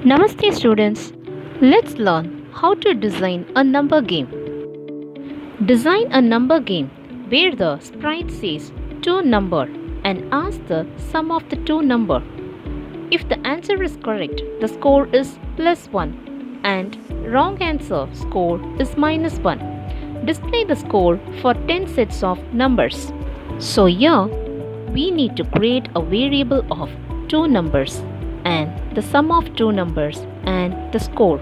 Namaste students. Let's learn how to design a number game. Design a number game where the sprite says two number and asks the sum of the two number. If the answer is correct, the score is +1 and wrong answer score is -1. Display the score for 10 sets of numbers. So here we need to create a variable of two numbers and the sum of two numbers and the score.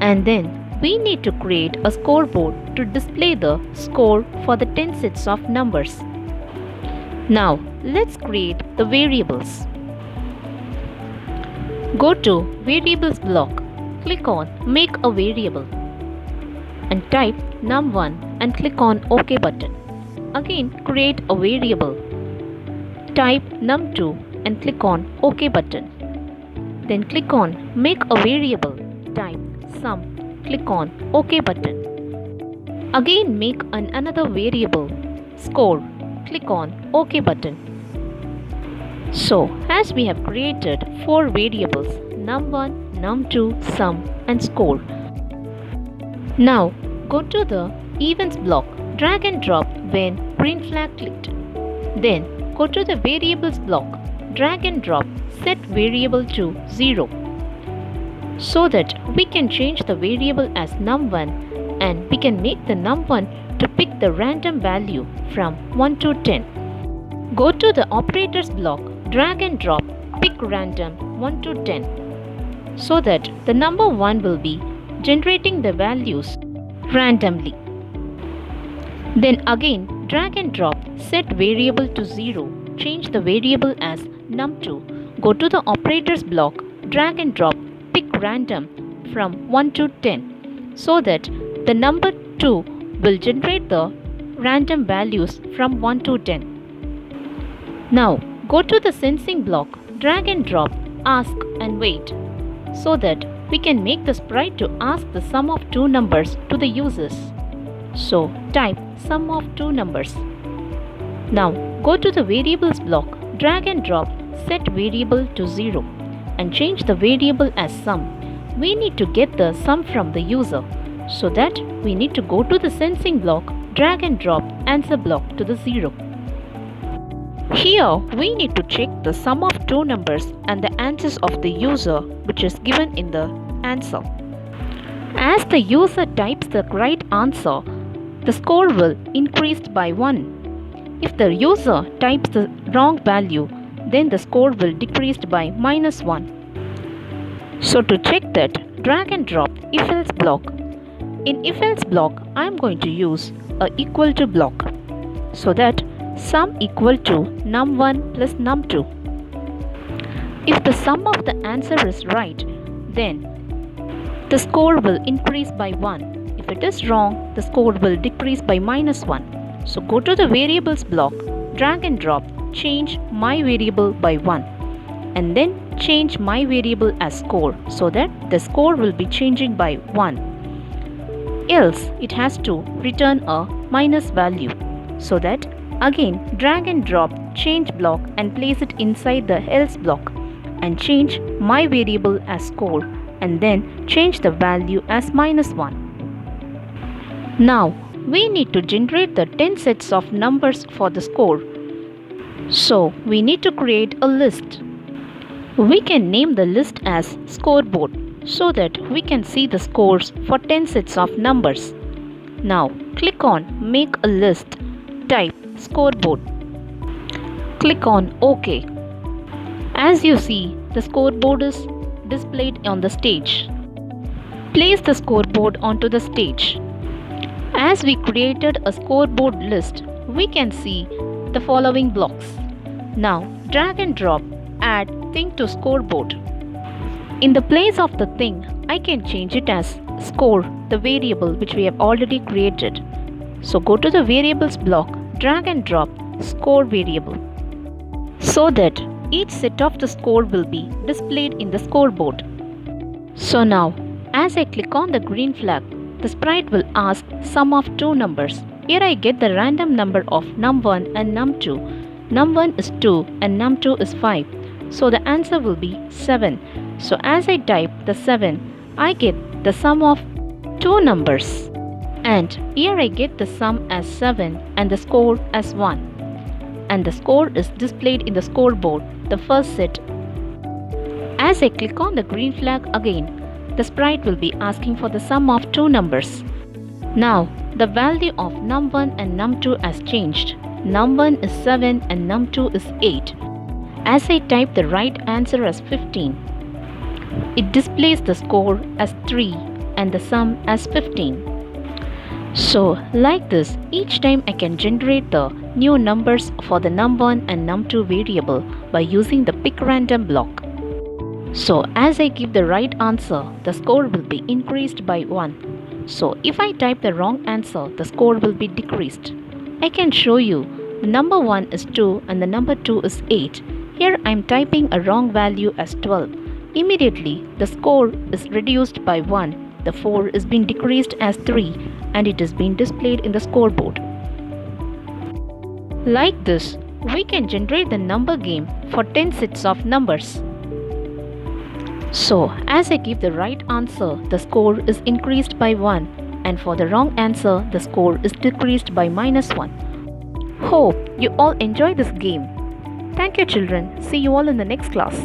And then we need to create a scoreboard to display the score for the 10 sets of numbers. Now let's create the variables. Go to Variables block, click on Make a Variable and type num1 and click on OK button. Again create a variable. Type num2 and click on OK button. Then click on Make a Variable. Type sum. Click on OK button. Again make another variable. Score. Click on OK button. So as we have created 4 variables num1, num2, sum and score. Now go to the Events block. Drag and drop when green flag clicked. Then go to the Variables block. Drag and drop set variable to 0 so that we can change the variable as num1 and we can make the num1 to pick the random value from 1 to 10. Go to the Operators block, drag and drop pick random 1 to 10 so that the number 1 will be generating the values randomly. Then again drag and drop set variable to 0, change the variable as num2. Go to the Operators block, drag and drop pick random from 1 to 10 so that the number 2 will generate the random values from 1 to 10. Now go to the Sensing block, drag and drop ask and wait so that we can make the sprite to ask the sum of two numbers to the users. So type sum of two numbers. Now go to the Variables block, drag and drop set variable to 0 and change the variable as sum. We need to get the sum from the user. So that we need to go to the Sensing block, drag and drop answer block to the 0. Here we need to check the sum of two numbers and the answers of the user which is given in the answer. As the user types the right answer, the score will increase by 1. If the user types the wrong value, then the score will decrease by -1. So to check that, drag and drop if-else block. In if-else block, I am going to use a equal to block so that sum equal to num1 plus num2. If the sum of the answer is right, then the score will increase by 1. If it is wrong, the score will decrease by -1. So go to the Variables block, drag and drop, change my variable by 1 and then change my variable as score so that the score will be changing by 1. Else it has to return a minus value. So that again drag and drop change block and place it inside the else block and change my variable as score and then change the value as -1. Now we need to generate the 10 sets of numbers for the score. So we need to create a list. We can name the list as scoreboard so that we can see the scores for 10 sets of numbers. Now click on Make a List. Type scoreboard. Click on OK. As you see, the scoreboard is displayed on the stage. Place the scoreboard onto the stage. As we created a scoreboard list, we can see the following blocks. Now drag and drop add thing to scoreboard. In the place of the thing, I can change it as score, the variable which we have already created. So go to the Variables block, drag and drop score variable so that each set of the score will be displayed in the scoreboard. So now as I click on the green flag, the sprite will ask sum of two numbers. Here I get the random number of num1 and num2. Num1 is 2 and num2 is 5. So the answer will be 7. So as I type the 7, I get the sum of two numbers. And here I get the sum as 7 and the score as 1. And the score is displayed in the scoreboard, the first set. As I click on the green flag again, the sprite will be asking for the sum of two numbers. Now, the value of num1 and num2 has changed. Num1 is 7 and num2 is 8. As I type the right answer as 15, it displays the score as 3 and the sum as 15. So, like this, each time I can generate the new numbers for the num1 and num2 variable by using the pick random block. So, as I give the right answer, the score will be increased by 1. So, if I type the wrong answer, the score will be decreased. I can show you the number 1 is 2 and the number 2 is 8. Here I am typing a wrong value as 12. Immediately, the score is reduced by 1. The 4 is being decreased as 3 and it is being displayed in the scoreboard. Like this, we can generate the number game for 10 sets of numbers. So, as I give the right answer, the score is increased by 1 and for the wrong answer, the score is decreased by -1. Hope you all enjoy this game. Thank you children. See you all in the next class.